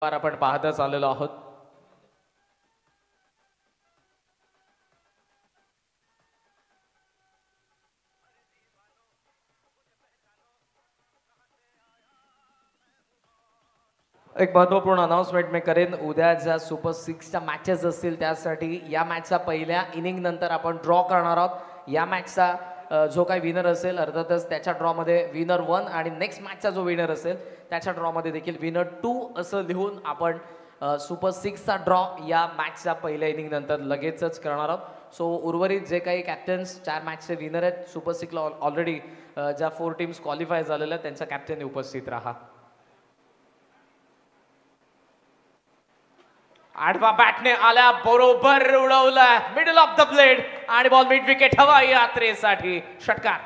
आपण पाहतच आलेलो आहोत. एक महत्त्वपूर्ण अनाउन्समेंट मी करेन. उद्या ज्या सुपर 6च्या मॅचेस असतील त्यासाठी या मॅचचा पहिल्या इनिंग नंतर आपण ड्रॉ करणार आहोत. या मॅचचा जो काही विनर असेल अर्थातच त्याच्या ड्रॉमध्ये विनर 1 आणि नेक्स्ट मॅचचा जो विनर असेल त्याच्या ड्रॉमध्ये देखील विनर 2 असं लिहून आपण सुपर 6चा ड्रॉ या मॅचच्या पहिल्या इनिंग नंतर लगेचच करणार आहोत. सो उर्वरित जे काही कॅप्टन्स 4 मॅचचे विनर आहेत सुपर 6ला ऑलरेडी ज्या 4 टीम्स क्वालिफाय झालेल्या आहेत त्यांच्या कॅप्टनने उपस्थित राहा. आडवा बॅटने आल्या बरोबर उडवला मिडल ऑफ द ब्लेड आणि बॉल मिड विकेट हवा यात्रेसाठी षटकार.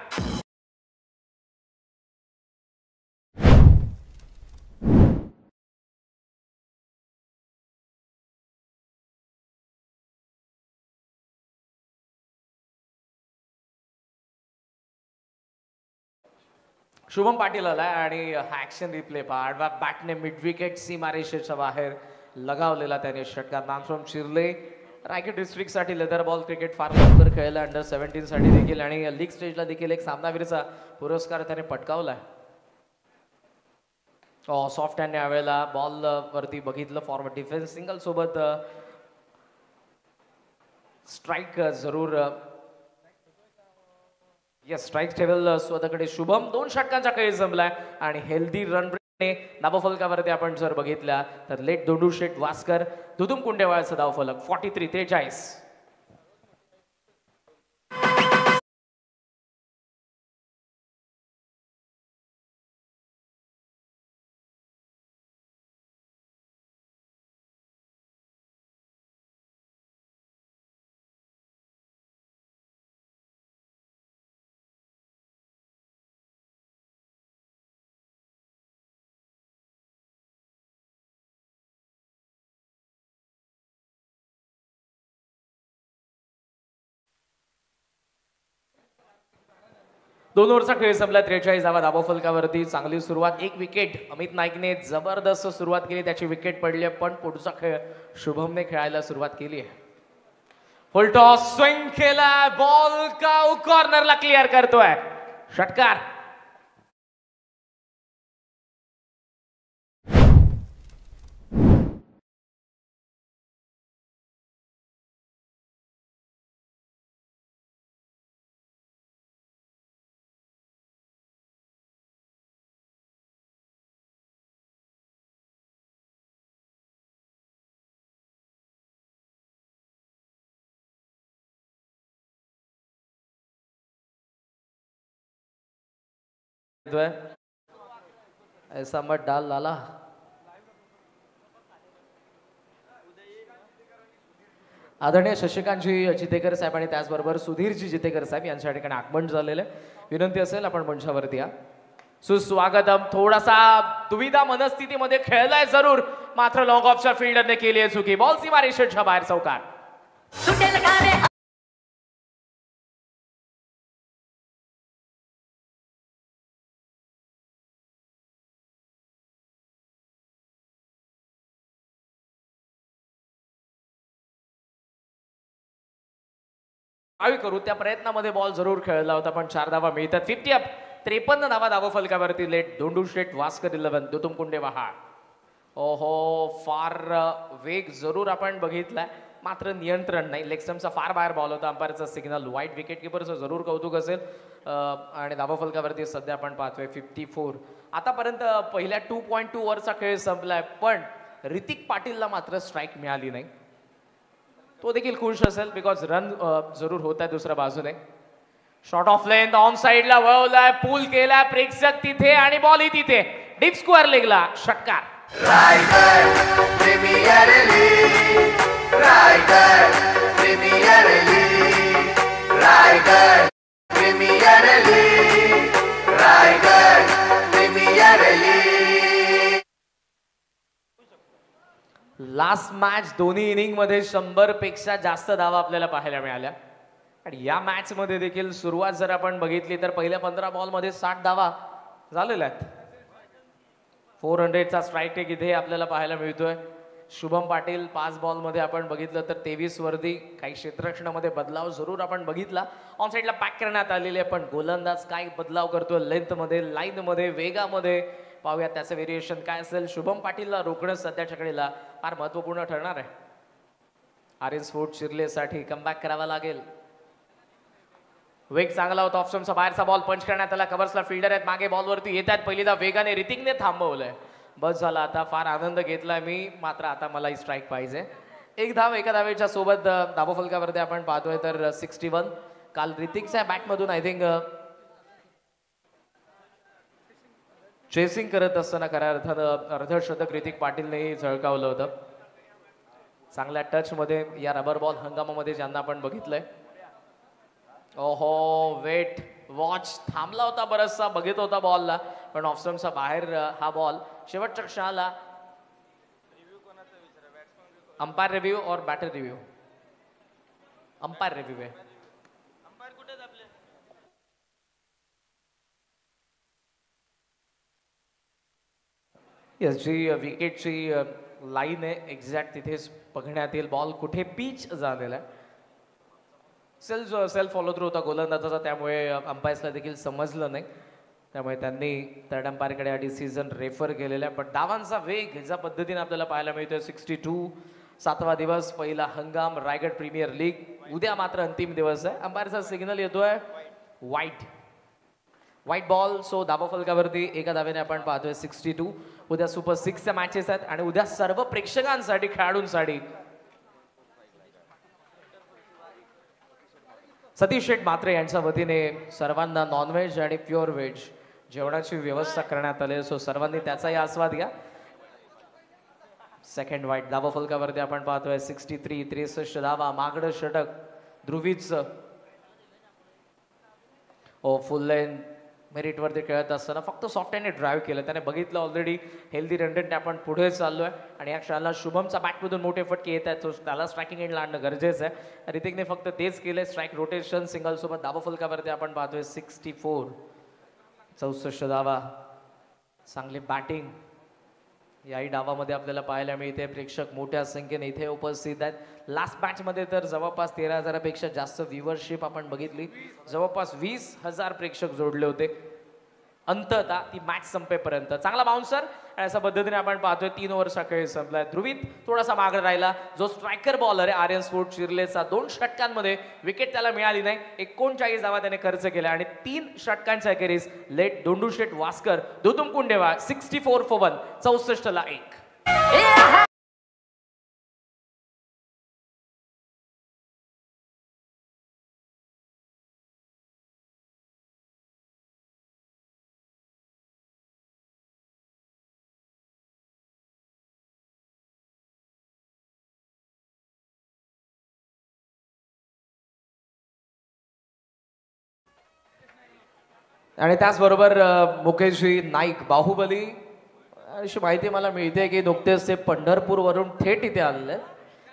शुभम पाटील आलाय आणि हा ऍक्शन रिप्ले पहा. आडवा बॅटने मिड विकेट सीमारेषेच्या बाहेर लगावलेला त्याने षटकार. नामफ्रॉम शिर्ले रायगड डिस्ट्रिक्टसाठी लेदर बॉल क्रिकेट फार लवकर खेळला. अंडर 17 साठी देखील आणि लीग स्टेजला देखील एक सामनावीरचा पुरस्कार त्याने पटकावलाय. सॉफ्ट हँड यावेळेला बॉल वरती बघितलं फॉरवर्ड डिफेन्स सिंगल सोबत स्ट्राईक जरूर यस स्ट्राईक ठेवेल स्वतःकडे. शुभम 2 षटकांचा खेळ जमलाय आणि हेल्दी रन धावफलकावरती आपण जर बघितल्या तर लेट दोंडूशेठ वास्कर दुदुम कुंडेवाळचा धावफलक 43-43. दोन ओव्हरचा खेळ संपला. 43 धावा धावफलकावरती. चांगली सुरुवात. 1 विकेट अमित नाईकने जबरदस्त सुरुवात केली. त्याची विकेट पडली पण पुढचा खेळ शुभमने खेळायला सुरुवात केली आहे. फुल टॉस स्विंग केला. बॉल काऊ कॉर्नरला क्लिअर करतोय षटकार. ऐसा मत डाल लाला. आदरणीय शशिकांतजी जितेकर साहेब आणि त्याचबरोबर सुधीरजी जितेकर साहेब यांच्या ठिकाणी आगमन झालेलं. विनंती असेल आपण मंचावरती या. सुस्वागतम. थोडासा दुविधा मनस्थितीमध्ये खेळलाय जरूर मात्र लॉंग ऑफच्या फिल्डरने केली आहे चुकी. बॉल सीमारेषेच्या बाहेर चौकार. करू त्या प्रयत्नामध्ये बॉल जरूर खेळला होता पण 4 धावा मिळतात. 50 अप. 53 धावा धावफलकावरती. लेट दोंडूशेठ वास्कर 11 दुदुम कुंडेवाहा. ओहो फार वेग जरूर आपण बघितलाय मात्र नियंत्रण नाही. लेग स्टंपचा फार बाहेर बॉल होता. अंपायरचा सिग्नल. वाईट विकेट किपरचं जरूर कौतुक असेल. आणि धावफलकावरती सध्या आपण पाहतोय 54. आतापर्यंत पहिल्या 2.2 ओव्हरचा खेळ संपलाय पण ऋतिक पाटीलला मात्र स्ट्राईक मिळाली नाही. तो देखील खुश असेल बिकॉज रन जरूर होत आहे दुसऱ्या बाजूने. शॉर्ट ऑफ लेंथ ऑन साइडला वळवलाय. पूल केलाय. प्रेक्षक तिथे आणि बॉल ही तिथे. डीप स्क्वेअर लेगला षटकार. Raigad premier league. Raigad premier league. Raigad premier league. Raigad premier league. Last match दोन्ही इनिंग मध्ये 100 पेक्षा जास्त धावा आपल्याला पाहायला मिळाल्या आणि या मॅच मध्ये देखील सुरुवात जर आपण बघितली तर पहिल्या 15 बॉल मध्ये 60 धावा झालेल्या आहेत. 400चा स्ट्राईक टेक इथे आपल्याला पाहायला मिळतोय. शुभम पाटील 5 बॉलमध्ये आपण बघितलं तर 23 वरती. काही क्षेत्ररक्षणामध्ये बदलाव जरूर आपण बघितला. ऑन साईडला पॅक करण्यात आलेले आहे, पण गोलंदाज काय बदलाव करतोय लेंथमध्ये, लाईनमध्ये, वेगामध्ये, पाहूया त्याचं व्हेरिएशन काय असेल. शुभम पाटीलला रोखणं सध्याच्या घडीला फार महत्त्वपूर्ण ठरणार आहे. आर्यन स्फोट शिरलेसाठी कमबॅक करावा लागेल. वेग चांगला होता. ऑप्शनचा बाहेरचा बॉल पंच करण्यात आला. कव्हर्सला फिल्डर आहेत, मागे बॉलवरती येतात. पहिलीदा वेगाने ऋतिकने थांबवलंय. बस झाला आता. फार आनंद घेतलाय मी, मात्र आता मला ही स्ट्राईक पाहिजे. एक धाव एका धावेच्या सोबत धावफलकावरती आपण पाहतोय तर 61. काल ऋतिकच्या बॅटमधून आय थिंक चेसिंग करत असताना खऱ्या अर्थानं अर्धशतक ऋतिक पाटीलनेही झळकावलं होतं. चांगल्या टचमध्ये या रबर बॉल हंगामामध्ये ज्यांना आपण बघितलंय. ओहो, वेट वॉच थांबला होता, बरचसा बघित होता बॉलला, पण ऑफस्टम्पचा बाहेर हा बॉल. शेवटच्या क्षणाला अंपायर रिव्ह्यू और बॅटर रिव्ह्यू. अंपायर रिव्ह्यू आहे. यस, जी विकेटची लाईन आहे एक्झॅक्ट तिथेच बघण्यात येईल. बॉल कुठे पिच झालेला आहे. सेल्फ फॉलो थ्रू होता गोलंदाजाचा, त्यामुळे अंपायर्सला देखील समजलं नाही. त्यामुळे त्यांनी थर्ड अंपायरकडे हा डिसिजन रेफर केलेला आहे. पण धावांचा वेग ज्या पद्धतीने आपल्याला पाहायला मिळतोय 62. 7वा दिवस, पहिला हंगाम, रायगड प्रीमियर लीग. उद्या मात्र अंतिम दिवस आहे. अंपायरचा सिग्नल येतोय व्हाईट बॉल. सो धावफलकावरती एका धावेने आपण पाहतोय 62. उद्या सुपर 6च्या मॅचेस आहेत आणि उद्या सर्व प्रेक्षकांसाठी, खेळाडूंसाठी सतीश शेठ म्हात्रे यांच्या वतीने सर्वांना नॉनव्हेज आणि प्युअर व्हेज जेवणाची व्यवस्था करण्यात आली. सो सर्वांनी त्याचाही आस्वाद घ्या. Second white. धावफलकावरती आपण पाहतोय 63. 63 धावा, मागडं षटक ध्रुवीचं. ओ फुल लेन मेरिटवरती खेळत असताना फक्त सॉफ्ट हँडने ड्राईव्ह केलं. त्याने बघितलं ऑलरेडी हेल्दी रन रेटने आपण पुढे चाललोय आणि या क्षणाला शुभमचा बॅटमधून मोठे फटके येत आहेत. त्याला स्ट्रायकिंग एंडला आणणं गरजेचं आहे. ऋतिकने फक्त तेच केलंय. स्ट्राईक रोटेशन सिंगल सोबत धावफलकावरती आपण पाहतोय 64. 64 धावा. चांगली बॅटिंग याही डावामध्ये आपल्याला पाहायला मिळते. प्रेक्षक मोठ्या संख्येने इथे उपस्थित आहेत. लास्ट मॅचमध्ये तर जवळपास 13,000पेक्षा जास्त व्ह्यूवरशिप आपण बघितली. जवळपास 20,000 प्रेक्षक जोडले होते अंततः ती मॅच संपेपर्यंत. चांगला बाउन्सर आणि अशा पद्धतीने आपण पाहतोय 3 ओव्हरचा खेळ संपलाय. ध्रुवीत थोडासा मागे राहिला. जो स्ट्रायकर बॉलर आहे आर्यन स्फोट शिरलेचा 2 षटकांमध्ये विकेट त्याला मिळाली नाही. 39 धावा त्याने खर्च केल्या आणि 3 षटकांच्या अखेरीस लेट दोंडुशेठ वास्कर दुतुम कुंडेवा 64 for 1. 64ला 1. आणि त्याचबरोबर मुकेशजी नाईक बाहुबली अशी माहिती मला मिळते की नुकतेच ते पंढरपूरवरून थेट इथे आलेले.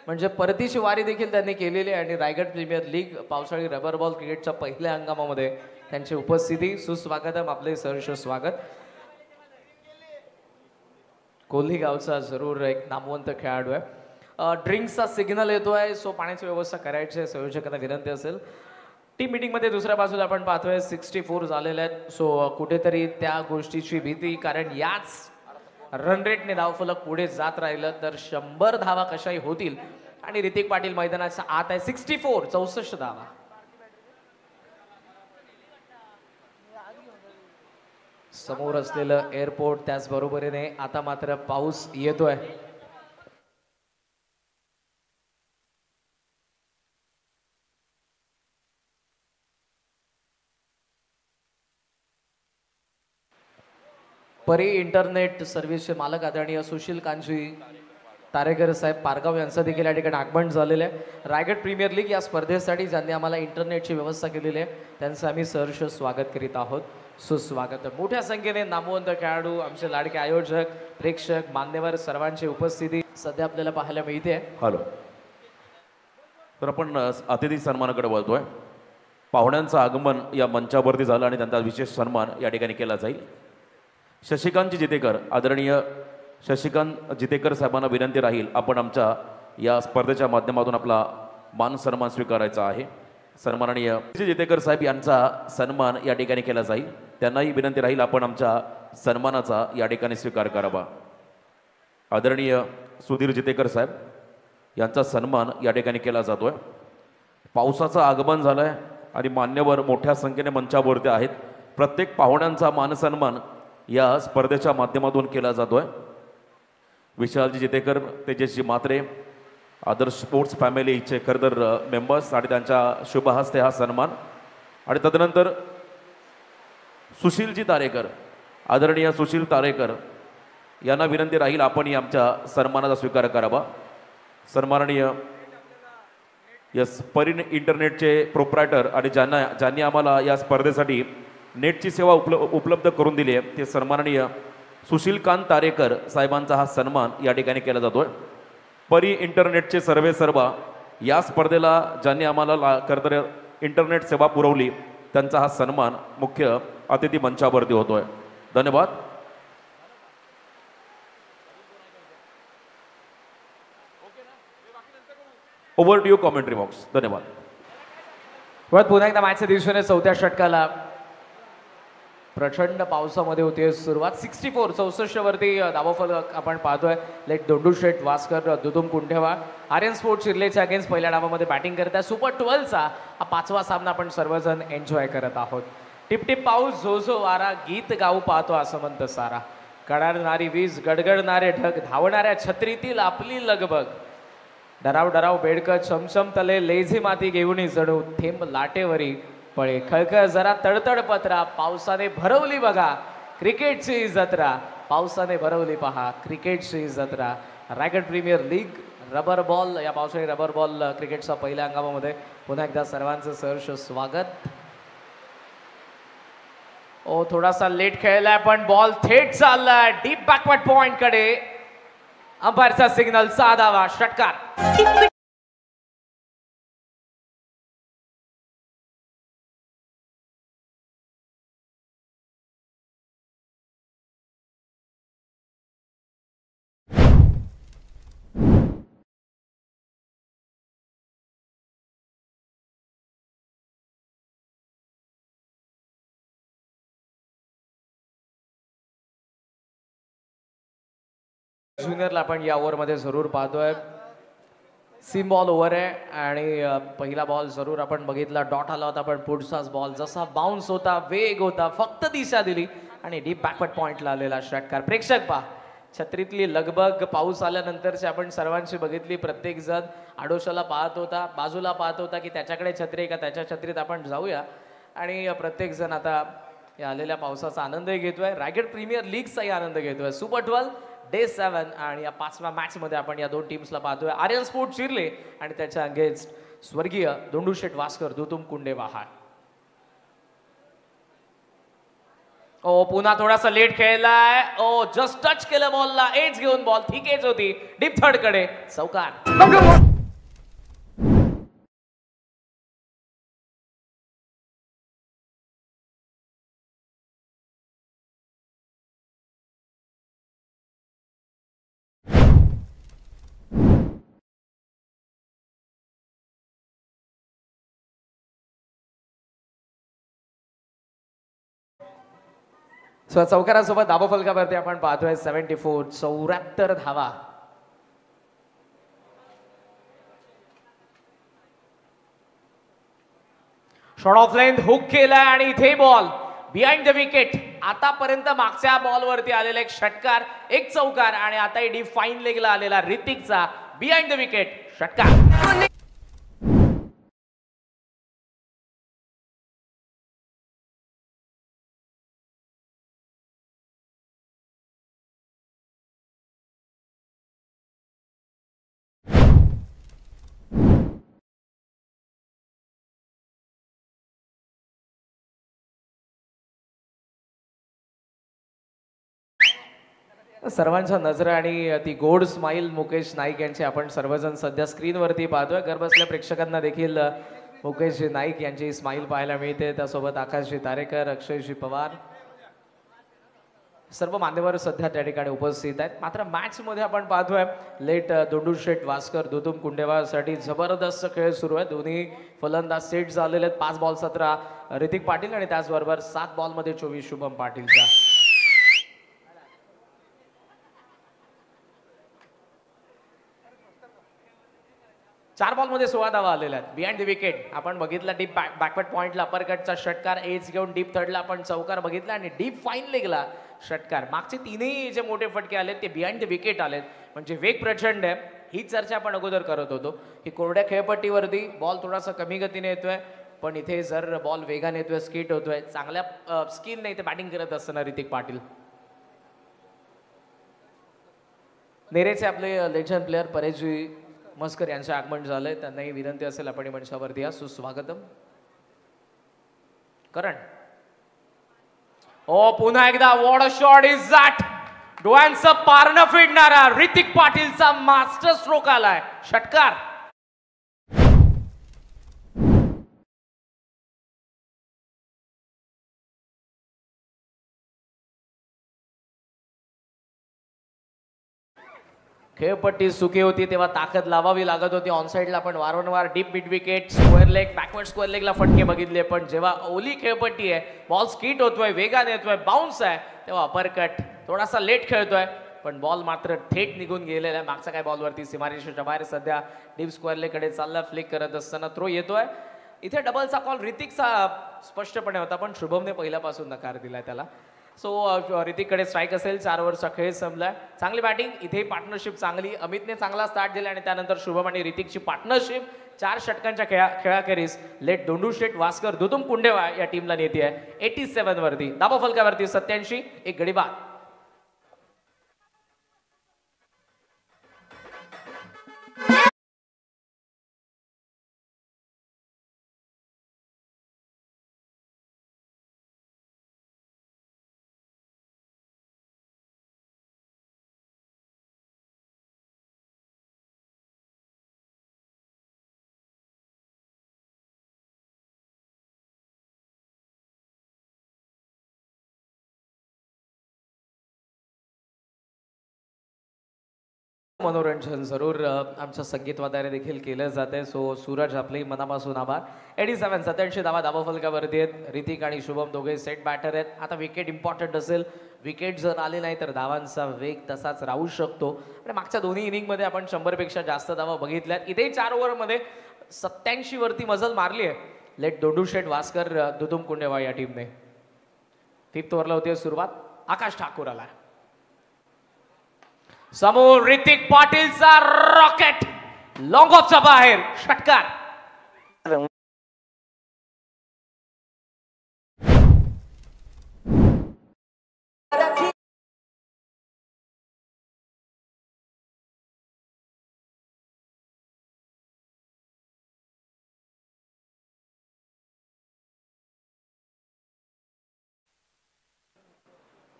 म्हणजे परतीची वारी देखील त्यांनी केलेली आहे आणि रायगड प्रीमियर लीग पावसाळी रबर बॉल क्रिकेटच्या पहिल्या हंगामामध्ये त्यांची उपस्थिती. सुस्वागतम, आपले सहर्ष स्वागत. कोल्ही गावचा जरूर एक नामवंत खेळाडू आहे. ड्रिंक्सचा सिग्नल येतोय, सो पाण्याची व्यवस्था करायची आहे. संयोजकांना विनंती असेल. टीम मीटिंगमध्ये दुसऱ्या बाजूला आपण पाहतोय 64 झालेले आहेत. सो कुठेतरी त्या गोष्टीची भीती, कारण याच रन रेटने धावफलक पुढे जात राहिलं तर 100 धावा कशाही होतील. आणि ऋतिक पाटील मैदानाच्या आत आहे. 64. 64 धावा. समोर असलेलं एअरपोर्ट, त्याचबरोबरीने आता मात्र पाऊस येतोय. परी इंटरनेट सर्व्हिसचे मालक आदरणीय सुशील कांजी तारेकर साहेब पारगाव यांचं देखील या ठिकाणी आगमन झालेलं आहे. रायगड प्रीमियर लीग या स्पर्धेसाठी ज्यांनी आम्हाला इंटरनेटची व्यवस्था केलेली आहे त्यांचं आम्ही सहर्ष स्वागत करीत आहोत. सुस्वागत. मोठ्या संख्येने नामवंत खेळाडू, आमचे लाडके आयोजक, प्रेक्षक, मान्यवर सर्वांची उपस्थिती सध्या आपल्याला पाहायला मिळते. हॅलो. तर आपण अतिथी सन्मानाकडे वळतोय. पाहुण्यांचं आगमन या मंचावरती झालं आणि त्यांचा विशेष सन्मान या ठिकाणी केला जाईल. शशिकांत जितेकर, आदरणीय शशिकांत जितेकर साहेबांना विनंती राहील आपण आमच्या या स्पर्धेच्या माध्यमातून आपला मान सन्मान स्वीकारायचा आहे. सन्माननीय जितेकर साहेब यांचा सन्मान या ठिकाणी केला जाईल. त्यांनाही विनंती राहील आपण आमच्या सन्मानाचा या ठिकाणी स्वीकार करावा. आदरणीय सुधीर जितेकर साहेब यांचा सन्मान या ठिकाणी केला जातोय. पावसाचं आगमन झालंय आणि मान्यवर मोठ्या संख्येने मंचावरती आहेत. प्रत्येक पाहुण्यांचा मानसन्मान या स्पर्धेच्या माध्यमातून केला जातोय. विशालजी जितेकर, तेजस्वी मात्रे, आदर्श स्पोर्ट्स फॅमिलीचे खरंतर मेंबर्स आणि त्यांच्या शुभ हस्ते हा सन्मान. आणि तदनंतर सुशीलजी तारेकर, आदरणीय सुशील तारेकर यांना विनंती राहील आपण आमच्या सन्मानाचा स्वीकार करावा. सन्माननीय परीन इंटरनेटचे प्रोप्रायटर आणि ज्यांनी आम्हाला या स्पर्धेसाठी नेटची सेवा उपलब्ध करून दिली आहे ते सन्माननीय सुशीलकांत तारेकर साहेबांचा हा सन्मान या ठिकाणी केला जातोय. परी इंटरनेटचे सर्वेसर्वा या स्पर्धेला ज्यांनी आम्हाला खरंतर इंटरनेट सेवा पुरवली त्यांचा हा सन्मान मुख्य अतिथी मंचावरती होतोय. धन्यवाद. Over to you commentary box. धन्यवाद. पुन्हा एकदा मॅचच्या दिवशीने चौथ्या षटकाला प्रचंड पावसामध्ये होते सुरुवात. 64 वरती धावफलक आपण पाहतोय. लेट दोंडू शेट वास्कर, दुदुम कुंठेवा, आर्यन स्पोर्ट्स शिर्लेच्या अगेन्स्ट पहिल्या डावामध्ये बॅटिंग करत आहे. सुपर 12चा हा 5वा सामना आपण सर्वजण एन्जॉय करत आहोत. टिपटिप पाऊस, झोझो वारा, गीत गाऊ पाहतो असं म्हणतं सारा. कडाडणारी वीज, गडगडणारे ढग, धावणाऱ्या छत्रीतील आपली लगबग, डराव डराव बेडकं, चमचम तले लेझी माती घेऊन जणू थेंब लाटेवरी पळे, खळखळ जरा तडतड पत्रा, पावसाने भरवली बघा क्रिकेटची जत्रा, पावसाने भरवली पहा क्रिकेटची जत्रा. Raigad premier league rubber ball, या पावसाळी रबर बॉल क्रिकेटच्या पहिल्या हंगामामध्ये पुन्हा एकदा सर्वांचं सहर्ष स्वागत. थोडासा लेट खेळलाय पण बॉल थेट चाललाय डीप बॅकवर्ड पॉइंट कडे. अंपायरचा सिग्नल, साधावा षटकार. ज्युनियरला आपण या ओव्हरमध्ये जरूर पाहतोय. सीम बॉल ओव्हर आहे आणि पहिला बॉल जरूर आपण बघितला, डॉट आला होता पण पुढचाच बॉल जसा बाउन्स होता, वेग होता, फक्त दिशा दिली आणि डीप बॅकवर्ड पॉइंटला आलेला षटकार. प्रेक्षक पहा, छत्रीतली लगबग पाऊस आल्यानंतरची आपण सर्वांची बघितली. प्रत्येक जण आडोशाला पाहत होता, बाजूला पाहत होता की त्याच्याकडे छत्री आहे का, त्याच्या छत्रीत आपण जाऊया. आणि प्रत्येक जण आता या आलेल्या पावसाचा आनंदही घेतोय, रायगड प्रीमियर लीगचाही आनंद घेतोय. सुपर 12 डे 7 आणि या 5व्या मॅच मध्ये आपण या दोन टीम्सला पाहतोय. आर्यन स्पोर्ट्स शिर्ले आणि त्याच्या अगेन्स्ट स्वर्गीय दोंडू शेट वास्कर, दुतुम कुंडेवाहा. पुन्हा थोडासा लेट खेळलाय. जस्ट टच केलं बॉलला, एज घेऊन बॉल ठीक एज होती, डीप थर्ड कडे चौकार. चौकारासोबत धावफलकावरती आपण पाहतोय 74 धावा. शॉट ऑफ लेंथ हुक केलाय आणि इथे बॉल बिहाइंड द विकेट. आतापर्यंत मागच्या बॉलवरती आलेला एक षटकार, एक चौकार आणि आता डीप फाईन लेगला आलेला ऋतिकचा बिहाइंड द विकेट षटकार. सर्वांच्या नजरा आणि ती गोड स्माइल मुकेश नाईक यांची आपण सर्वजण सध्या स्क्रीनवरती पाहतोय. घरबसल्या प्रेक्षकांना देखील मुकेश नाईक यांची स्माइल पाहायला मिळते. त्यासोबत आकाशजी तारेकर, अक्षयजी पवार, सर्व मान्यवर सध्या त्या ठिकाणी उपस्थित आहेत. मात्र मॅचमध्ये आपण पाहतोय लेट दोंडूशेठ वास्कर दुतुम कुंडेवासाठी जबरदस्त खेळ सुरू आहे. दोन्ही फलंदाज सेट झालेले आहेत. 5 बॉल 17 ऋतिक पाटील आणि त्याचबरोबर 7 बॉलमध्ये 24 शुभम पाटीलचा. 4 बॉलमध्ये 16 धावा आलेल्या आहेत. बिहाइंड द विकेट आपण बघितला डीप बॅकवर्ड पॉइंटला अपरकटचा षटकार एज घेऊन डीप थर्डला आपण चौकार बघितला आणि डीप फाईन लेगला षटकार. मागचे तीनही जे मोठे फटके आलेत ते बिहाइंड द विकेट आलेत. म्हणजे वेग प्रचंड आहे. ही चर्चा आपण अगोदर करत होतो की कोरड्या खेळपट्टीवरती बॉल थोडासा कमी गतीने येतोय, पण इथे जर बॉल वेगाने येतोय, स्किट होतोय, चांगल्या स्किलने इथे बॅटिंग करत असताना ऋतिक पाटील. नेरेचे आपले लेजंड प्लेअर परेशजी मस्कर यांचे आगमन झालंय. त्यांनाही विनंती असेल आपण मंचावरती या. सुस्वागतम करण. ओ पुन्हा एकदा what a shot is that. डोळ्यांचं पारणं फिरणारा ऋतिक पाटीलचा मास्टर स्ट्रोक आलाय. षटकार. खेळपट्टी सुकी होती तेव्हा ताकद लावावी लागत होती. ऑनसाइडला पण वारंवार deep mid wicket, square leg, backward square लेगला फटके बघितले, पण जेव्हा ओली खेळपट्टी आहे, बॉल स्किट होतोय, वेगाने येतोय, बाउन्स आहे, तेव्हा अपरकट थोडासा लेट खेळतोय, पण बॉल मात्र थेट निघून गेलेला आहे. मागच्या काय बॉलवरती सीमारेषेच्या बाहेर सध्या डीप स्क्वेअर लेगकडे चालला. फ्लिक करत असताना थ्रो येतोय. इथे डबलचा कॉल ऋतिकचा स्पष्टपणे होता, पण शुभमने पहिल्यापासून नकार दिलाय त्याला. सो ऋतिककडे स्ट्राईक असेल. 4 ओव्हरचा खेळ संपलाय. चांगली बॅटिंग इथे. पार्टनरशिप चांगली. अमितने चांगला स्टार्ट दिला आणि त्यानंतर शुभम आणि ऋतिकची पार्टनरशिप 4 षटकांच्या खेळाखेरीस लेट दोंडूशेठ वास्कर दुतुम कुंडेवा या टीमला नेते आहे 87 वरती. दाबा फलकावरती 87, एक गडी बाद. मनोरंजन जरूर आमच्या संगीतवाद्याने देखील केलं जाते. सो सूरज आपले मनापासून आभार. 87 87 धावा दाबा फलकावरती आहेत. ऋतिक आणि शुभम दोघे सेट बॅटर आहेत. आता विकेट इम्पॉर्टंट असेल. विकेट जर आले नाही तर धावांचा वेग तसाच राहू शकतो. आणि मागच्या दोन्ही इनिंगमध्ये आपण 100 पेक्षा जास्त धावा बघितल्यात. इथेही 4 ओव्हरमध्ये 87 वरती मजल मारली आहे लेट दोंडूशेठ वास्कर दुतुम कुंडेवा या टीमने. 5th ओव्हरला होती सुरुवात. आकाश ठाकूर आला समोर. ऋतिक पाटीलचा रॉकेट लॉंग ऑफचा बाहेर. षटकार.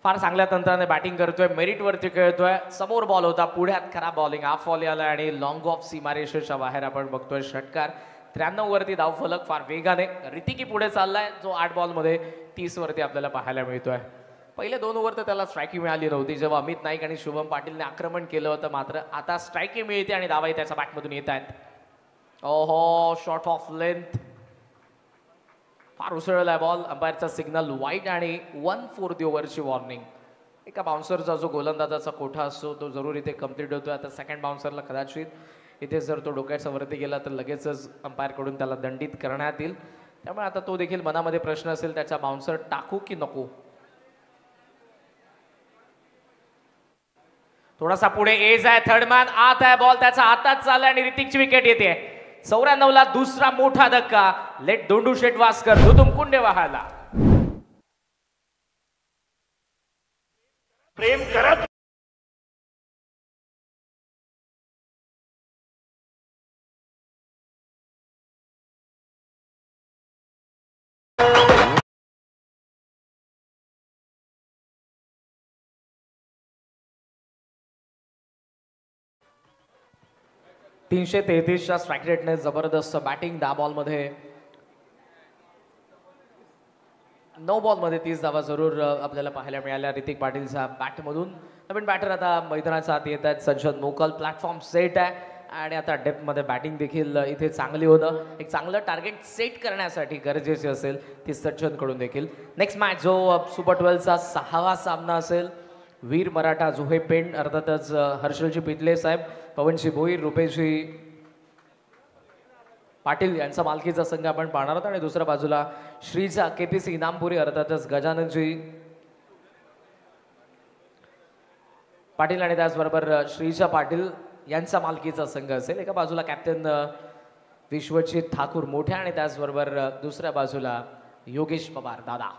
फार चांगल्या तंत्राने बॅटिंग करतोय. मेरिटवरती खेळतोय. समोर बॉल होता, पुढ्यात खराब बॉलिंग, हाफ बॉल आला आणि लॉंग ऑफ सीमारेषेच्या बाहेर आपण बघतोय. षटकार. 93 वरती धाव फलक फार वेगाने. ऋतिकी पुढे चाललाय जो 8 बॉलमध्ये 30 वरती आपल्याला पाहायला मिळतोय. पहिले 2 ओव्हर तर त्याला स्ट्राईकिंग मिळाली नव्हती जेव्हा अमित नाईक आणि शुभम पाटीलने आक्रमण केलं होतं. मात्र आता स्ट्राईकिंग मिळते आणि धावाही त्याच्या बॅटमधून येत आहेत. ओहो, शॉट ऑफ लेंथ. फार उसळलाय बॉल. अंपायरचा सिग्नल वाईट आणि 1/4 ओव्हरची वॉर्निंग. एका बाउन्सरचा जो गोलंदाजाचा कोठा असतो तो जरूर इथे कम्प्लीट होतो. आता सेकंड बाउन्सरला कदाचित इथे जर तो डोक्याच्या वरती गेला तर लगेचच अंपायरकडून त्याला दंडित करण्यात येईल. त्यामुळे आता तो देखील मनामध्ये प्रश्न असेल त्याचा बाउन्सर टाकू की नको. थोडासा पुढे एज आहे. थर्ड मॅन आत आहे. बॉल त्याच्या हातात चालला आणि ऋतिकची विकेट येते. 94ला दुसरा मोठा धक्का लेट दोंडूशेठ वास्कर दुतुम कुंडेवाहाला. प्रेम करत च्या स्ट्राईक रेटने जबरदस्त बॅटिंग. 10 बॉलमध्ये 9 बॉलमध्ये 30 धावा जरूर आपल्याला पाहायला मिळाल्या ऋतिक पाटीलच्या बॅटमधून. नवीन बॅटर आता मैदानाच्या आत येत आहेत. सज्जन मोकल प्लॅटफॉर्म सेट आहे आणि आता डेप्थमध्ये बॅटिंग देखील इथे चांगली होतं. एक चांगलं टार्गेट सेट करण्यासाठी गरजेची असेल ती सज्जनकडून देखील. नेक्स्ट मॅच जो सुपर 12चा 6वा सामना असेल. वीर मराठा जोहे पेंड अर्थातच हर्षलजी पितले साहेब, पवनजी भोईर, रुपेशजी पाटील यांचा मालकीचा संघ आपण पाहणार आहोत. आणि दुसऱ्या बाजूला श्रीचा केपीसी इनामपुरी अर्थातच गजाननजी पाटील आणि त्याचबरोबर श्रीचा पाटील यांचा मालकीचा संघ असेल. एका बाजूला कॅप्टन विश्वजित ठाकूर मोठ्या आणि त्याचबरोबर दुसऱ्या बाजूला योगेश पवार दादा.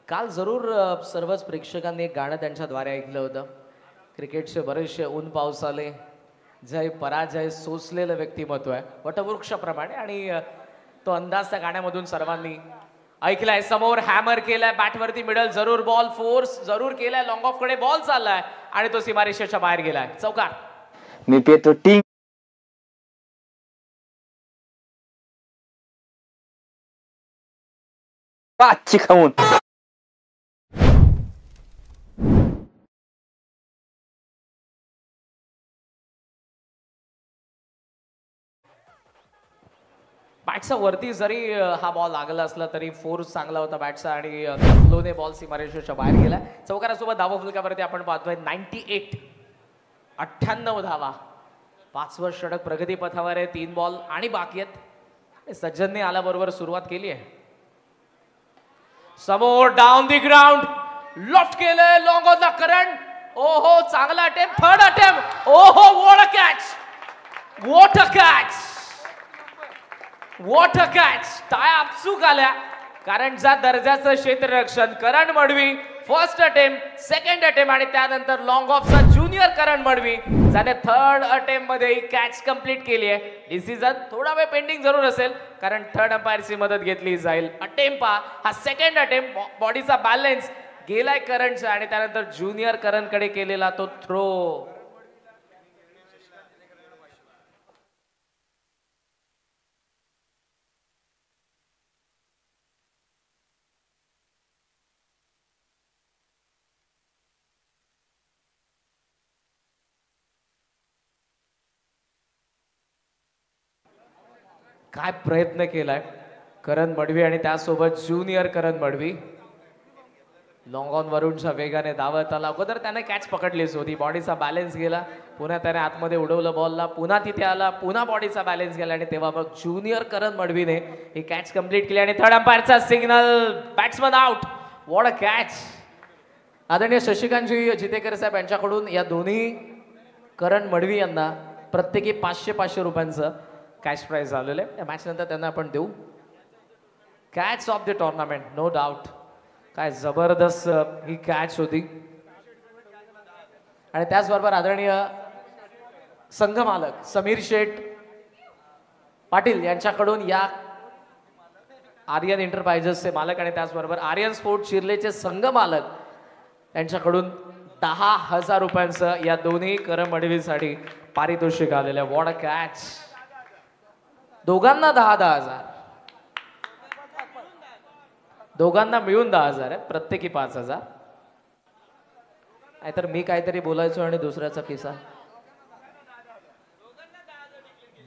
काल जरूर सर्वच प्रेक्षकांनी एक गाणं त्यांच्याद्वारे ऐकलं होतं. क्रिकेटचे बरेचसे ऊन पाऊस आले, जय पराजय सोसलेलं व्यक्तिमत्व आहे वटवृक्षाप्रमाणे. आणि तो अंदाज त्या गाण्यामधून सर्वांनी ऐकलाय. समोर हॅमर केलाय, बॅटवरती मिडल जरूर, बॉल फोर्स जरूर केलाय, लॉंग ऑफ कडे बॉल चाललाय आणि तो सीमारेषेच्या बाहेर गेलाय. चौकार. मी पेतो टिंग पाचची खाऊन. बॅटचा वरती जरी हा बॉल लागला असला तरी फोर्स चांगला होता बॅटचा आणि फ्लोने बॉल सीमारेषेच्या बाहेर गेला. चौकारासोबत धावा फलकावरती आपण पाहतोय 98 धावा. 5वं षटक प्रगती पथावर आहे. 3 बॉल आणि बाकी आहेत. सज्जनने आल्याबरोबर सुरुवात केली आहे. समोर डाऊन दी ग्राउंड लॉफ्ट केलंय, लॉंग ऑन द करंट. ओहो चांगला अटेम्प्ट, थर्ड अटेम्प्ट. ओहो what a catch, what a catch, what a catch. टाळ्या आपसूक आल्या कारण ज्या दर्जाचं क्षेत्ररक्षण Karan Madvi first attempt, second attempt आणि त्यानंतर लॉंग ऑफचा ज्युनियर करण मडवी ज्याने थर्ड अटेम्प्ट मध्ये ही कॅच कंप्लीट केली आहे. डिसिजन थोडा वेळ पेंडिंग जरूर असेल कारण थर्ड अंपायरची मदत घेतली जाईल. अटेम्प्ट हा सेकंड अटेम्प्ट, बॉडीचा बॅलन्स गेलाय करणचा आणि त्यानंतर ज्युनियर करणकडे केलेला तो थ्रो. काय प्रयत्न केलाय करण मडवी आणि त्यासोबत junior Karan Madvi. Long on वरूनच्या वेगाने धावत आला. अगोदर त्याने कॅच पकडलीच होती, बॉडीचा बॅलन्स गेला, पुन्हा त्याने आतमध्ये उडवलं बॉलला, पुन्हा तिथे आला, पुन्हा बॉडीचा बॅलन्स गेला आणि तेव्हा मग ज्युनियर करण मडवीने ही कॅच कंप्लीट केली आणि थर्ड अंपायरचा signal, batsman out. What a catch. आदरणीय शशिकांतजी जितेकर साहेब यांच्याकडून या दोन्ही करण मडवी यांना प्रत्येकी 500 रुपयांचं कॅश प्राइज आलेलं आहे. या मॅच नंतर त्यांना आपण देऊ. Catch of the tournament no doubt. काय जबरदस्त ही कॅच होती. आणि त्याचबरोबर आदरणीय संघ मालक समीर शेठ पाटील यांच्याकडून या आर्यन एंटरप्राइजेसचे मालक आणि त्याचबरोबर आर्यन स्पोर्ट शिर्लेचे संघ मालक यांच्याकडून 10,000 रुपयांचं या दोन्ही करण मडवीसाठी पारितोषिक आलेलं आहे. What a catch. दोघांना 10,000, दोघांना मिळून 10,000 आहे, प्रत्येकी 5,000. नाहीतर मी काहीतरी बोलायचो आणि दुसऱ्याचा किस्सा.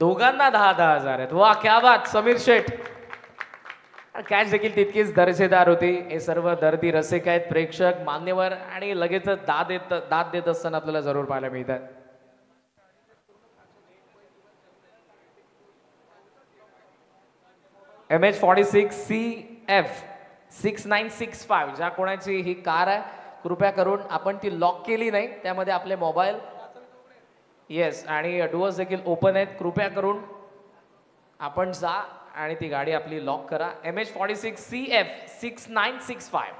दोघांना 10,000 आहेत. वा क्या बात समीर शेठ. कॅच देखील तितकीच दर्जेदार होती. हे सर्व दर्दी रसिक आहेत, प्रेक्षक मान्यवर आणि लगेच दाद देत असताना आपल्याला जरूर पाहायला मिळतात. MH46 CF 6965 ज्या कोणाची ही कार आहे कृपया करून आपण ती लॉक केली नाही, त्यामध्ये आपले मोबाईल येस आणि डोअर्स देखील ओपन आहेत. कृपया करून आपण जा आणि ती गाडी आपली लॉक करा. MH46 CF 6965.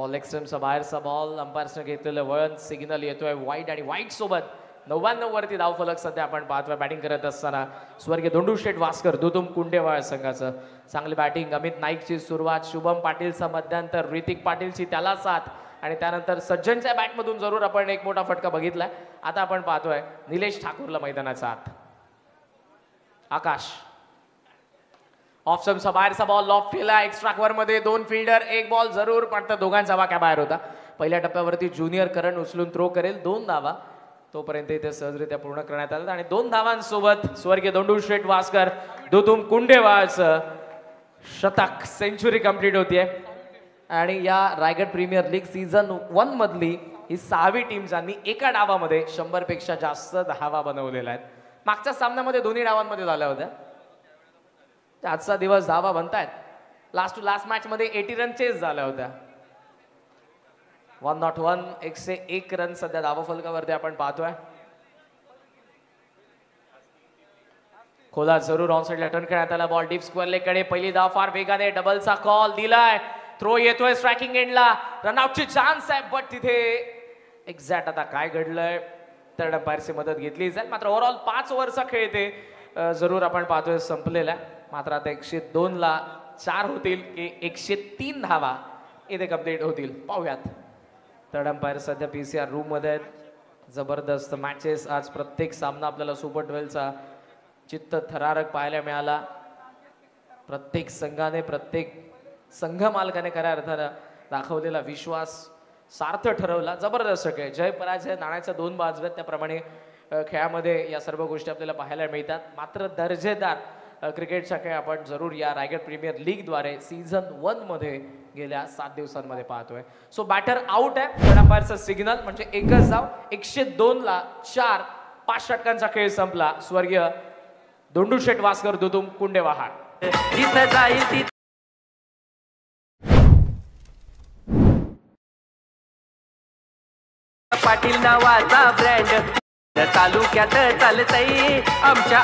लेग स्टंपचा बाहेरचा बॉल, अंपायर्सने घेतलेलं वळण, सिग्नल येतोय वाईट आणि वाईट सोबत 99 वरती धावफलक सध्या आपण पाहतोय. बॅटिंग करत असताना स्वर्गीय धोंडू शेठ वास्कर दुतुम कुंडेवाळ संघाचं चांगली बॅटिंग. अमित नाईकची सुरुवात, शुभम पाटीलचा मध्यांतर, ऋतिक पाटीलची त्याला साथ आणि त्यानंतर सज्जनच्या बॅटमधून जरूर आपण एक मोठा फटका बघितलाय. आता आपण पाहतोय निलेश ठाकूरला मैदानाचा आत. आकाश ऑफ स्टंपचा बाहेरचा बॉल लॉफ्ट केला. एक्स्ट्रा कव्हर मध्ये 2 फिल्डर, 1 बॉल जरूर, पण तर दोघांचा वाक्या बाहेर होता. पहिल्या टप्प्यावरती ज्युनियर करण उचलून थ्रो करेल. 2 धावा तोपर्यंत इथे सहजरित्या पूर्ण करण्यात आलं आणि 2 धावांसोबत स्वर्गीय दोंडू शेठ वासकर दुतुम कुंडेवाच शतक सेंचुरी कंप्लीट होतीये. आणि या रायगड प्रीमियर लीग सीझन 1 मधली ही 6वी टीम ज्यांनी एका डावामध्ये 100 पेक्षा जास्त धावा बनवलेल्या आहेत. मागच्या सामन्यामध्ये दोन्ही डावांमध्ये झाल्या होत्या. आजचा दिवस धावा बनतायत. लास्ट टू लास्ट मॅच मध्ये 80 रन चेस झाल्या होत्या. 101 101 रन सध्या धावा फलकावरती आपण पाहतोय. खोला जरूर ऑन साइडला टर्न करण्यात आला. बॉल डीप स्क्वेअर लेगकडे. पहिली धाव फार वेगाने. डबलचा कॉल दिलाय. थ्रो येतोय स्ट्रायकिंग एंडला. रनआउटची चान्स आहे, बट तिथे एक्झॅक्ट आता काय घडलंय तर अंपायरची मदत घेतली जाईल. मात्र ओव्हरऑल 5 ओव्हरचा खेळ ते जरूर आपण पाहतोय संपलेला आहे. मात्र आता 102 ला 4 होतील की 103 धावा इथे कंप्लीट होतील पाहूयात. थर्ड अंपायर सध्या पीसीआर रूम मध्ये आहेत. जबरदस्त मॅचेस आज. प्रत्येक सामना आपल्याला सुपर 12चा चित्त थरारक पाहायला मिळाला. प्रत्येक संघाने प्रत्येक संघ मालकाने खऱ्या अर्थानं दाखवलेला विश्वास सार्थ ठरवला. जबरदस्त खेळ. जय पराजय नाण्याच्या 2 बाजू आहेत. त्याप्रमाणे खेळामध्ये या सर्व गोष्टी आपल्याला पाहायला मिळतात. मात्र दर्जेदार क्रिकेटचा खेळ आपण जरूर या रायगड प्रीमियर लीगद्वारे सीझन 1 मध्ये गेल्या 7 दिवसांमध्ये पाहतोय. सो बॅटर आउट आहे. थर्ड अंपायरचा सिग्नल म्हणजे एकच धाव. 102 ला 4. 5 षटकांचा खेळ संपला. स्वर्गीय दोंडू शेठ वासकर दुतुम कुंडेवाहार. पाटील नावाचा ब्रँड तालुक्यात चालतय आमच्या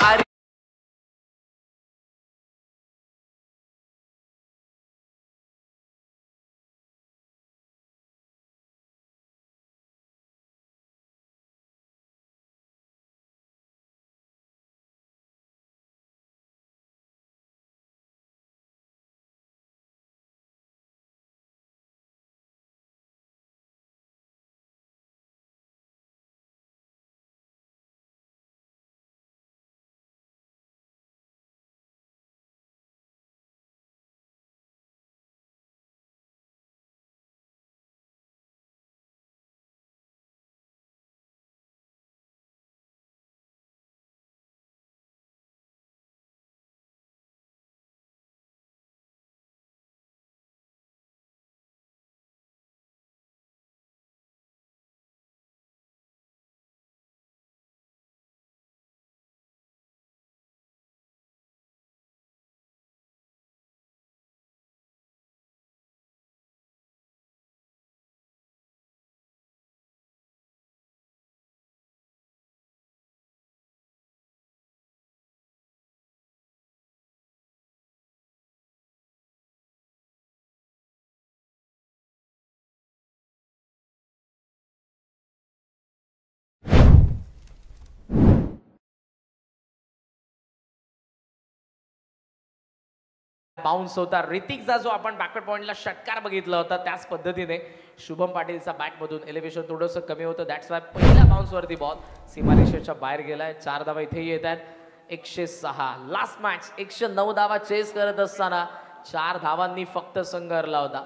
बाउन्स होता. ऋतिकचा जो आपण बॅकवर्ड पॉइंटला षटकार बघितला होता त्याच पद्धतीने शुभम पाटीलचा बॅट मधून एलिव्हेशन थोडंसं कमी होतं. दॅट्स वाय पहिल्या बाउन्स वरती बॉल सीमारेषेच्या बाहेर गेलाय. 4 धावा इथे येत आहेत. 106. लास्ट मॅच 109 धावा चेस करत असताना 4 धावांनी फक्त संघ हरला होता.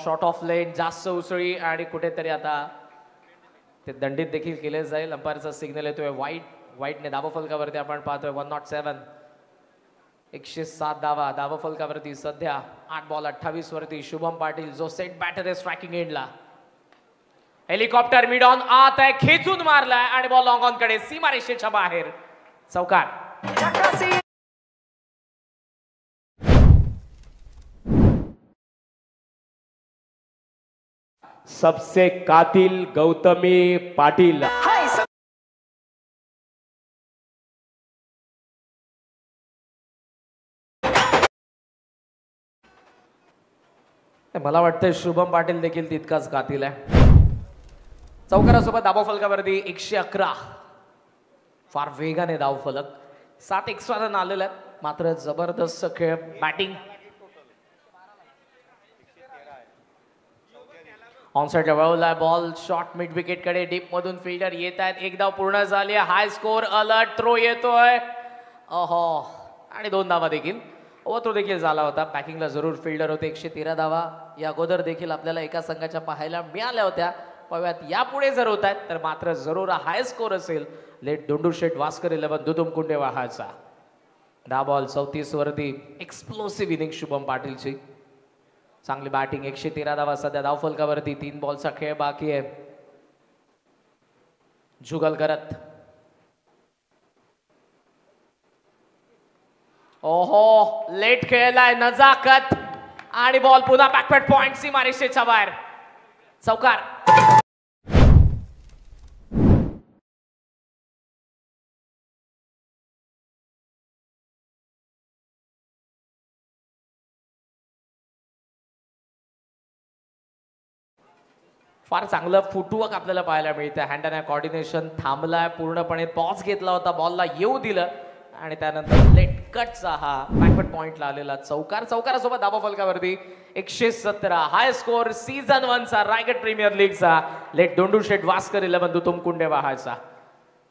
शॉर्ट ऑफ लेन जास्त उसळी आणि कुठेतरी आता ते दंडित देखील केले जाईल. अंपायरचा सिग्नल येतोय वाईटने. धावफलकावरती आपण पाहतोय 107. 107 धावा धावफलकावरती सध्या. 8 बॉल 28 वरती शुभम पाटील जो सेट बॅटर आहे स्ट्रायकिंग एंडला. हेलिकॉप्टर मिड ऑन आत आहे. खेचून मारलाय आणि बॉल लॉंग ऑन कडे सीमारेषेच्या बाहेर. चौकार. सबसे कातिल गौतमी पाटील. मला वाटतं शुभम पाटील देखील तितकाच कातिल आहे. चौकारासोबत धावफलकावरती 111. फार वेगाने धावफलक. 7 एक्स्ट्रा रन आलेले आहेत. मात्र जबरदस्त खेळ. बॅटिंग ऑनसाइडच्या वळवला बॉल शॉर्ट मिड विकेट कडे डीप मधून फिल्डर येत आहेत. एक धाव पूर्ण झाली. हाय स्कोर अलर्ट थ्रो येतोय. अहो आणि 2 धावा देखील. ओव्हरथ्रो देखील झाला होता. पॅकिंगला जरूर फिल्डर होते. 113 धावा या अगोदर देखील आपल्याला एका संघाच्या पाहायला मिळाल्या होत्या. पाहूयात यापुढे जर होत आहेत तर मात्र जरूर हाय स्कोर असेल. लेट दोंडू शेट वास्कर 11 दुतुम कुंडेवाहाचा. 10 बॉल 34 वरती एक्सप्लोसिव्ह इनिंग शुभम पाटीलची. चांगली बॅटिंग. 113 धावा सध्या धावफलकावरती. 3 बॉलचा खेळ बाकी आहे. जुगल करत. ओहो लेट खेळलाय नजाकत आणि बॉल पुन्हा बॅकवर्ड पॉइंट सीमारेषेच्या बाहेर. चौकार. फार चांगलं फुटवर्क आपल्याला पाहायला मिळतं. हँड अँड कॉर्डिनेशन थांबलाय पूर्णपणे. पॉज घेतला होता. बॉलला येऊ दिलं आणि त्यानंतर लेट कटचा हा बॅकवर्ड पॉइंटला आलेला चौकार. चौकारासोबत धावा फलकावरती 117. हाय स्कोर सीझन 1 चा रायगड प्रीमियर लीगचा. लेट दोंडू शेट वास्कर 11 दुतुम कुंडेवाहाचा.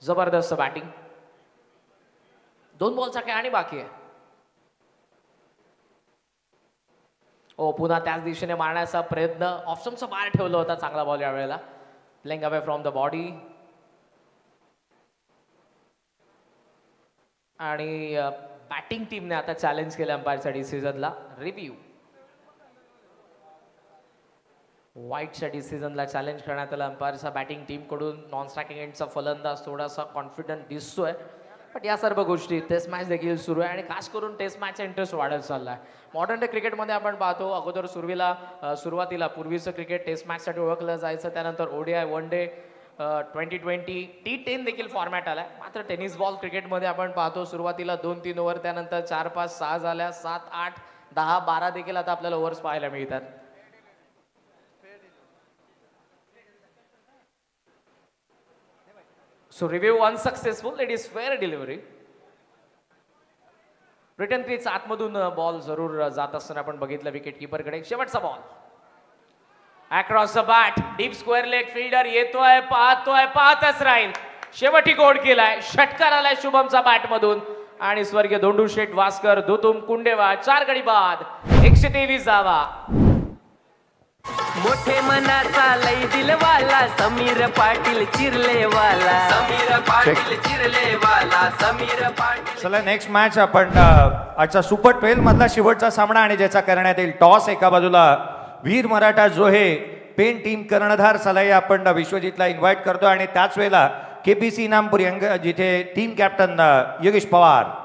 जबरदस्त बॅटिंग. 2 बॉलचा खेळ आणि बाकी आहे. ओ पुन्हा त्याच दिशेने मारण्याचा प्रयत्न. ऑप्शनचा बाहेर ठेवला होता. चांगला बॉल यावेळेला. Playing away from the body. आणि बॅटिंग टीमने आता चॅलेंज केलं अंपायरच्या डिसिजनला. रिव्ह्यू. व्हाईटच्या डिसिजनला चॅलेंज करण्यात आलं अंपायरच्या बॅटिंग टीम कडून. नॉन स्ट्रायकिंग एंडचा फलंदाज थोडासा कॉन्फिडंट दिसतोय. पण या सर्व गोष्टी टेस्ट मॅच देखील सुरू आहे आणि खास करून टेस्ट मॅचचा इंटरेस्ट वाढत चालला आहे. मॉडर्न डे क्रिकेटमध्ये आपण पाहतो अगोदर सुरुवातीला पूर्वीचं क्रिकेट टेस्ट मॅचसाठी ओळखलं जायचं. त्यानंतर ODI वन डे 2020 T10 देखील फॉर्मॅट आलाय. मात्र टेनिस बॉल क्रिकेटमध्ये आपण पाहतो सुरुवातीला 2-3 ओव्हर, त्यानंतर 4-5-6 झाल्या, 7-8, 10-12 देखील आता आपल्याला ओव्हर्स पाहायला मिळतात. So review unsuccessful. It is fair delivery. Return crease आतमधून बॉल जरूर जात असताना आपण बघितलं विकेट कीपर कडे. शेवटचा ball across the bat. Deep square leg. Fielder येतोय, पाहतोय, पाहतच राहील. शेवटी गोड केलाय. षटकार आलाय शुभमचा बॅट मधून आणि स्वर्गीय दोंडू शेट वास्कर दुतुम कुंडेवा 4 गडी बाद 123 धावा. मोठे मनाचा लई दिलवाला समीर पाटील चिरलेवाला. समीर पाटील चिरलेवाला. समीर पाटील. चला नेक्स्ट मॅच आपण आजचा सुपर 12 मधला शेवटचा सामना आणि ज्याचा करण्यात येईल टॉस. एका बाजूला वीर मराठा जोहे पेन टीम कर्णधार सलाही आपण विश्वजितला इन्व्हाइट करतो आणि त्याच वेळेला KPC इनामपुरी जिथे टीम कॅप्टन योगेश पवार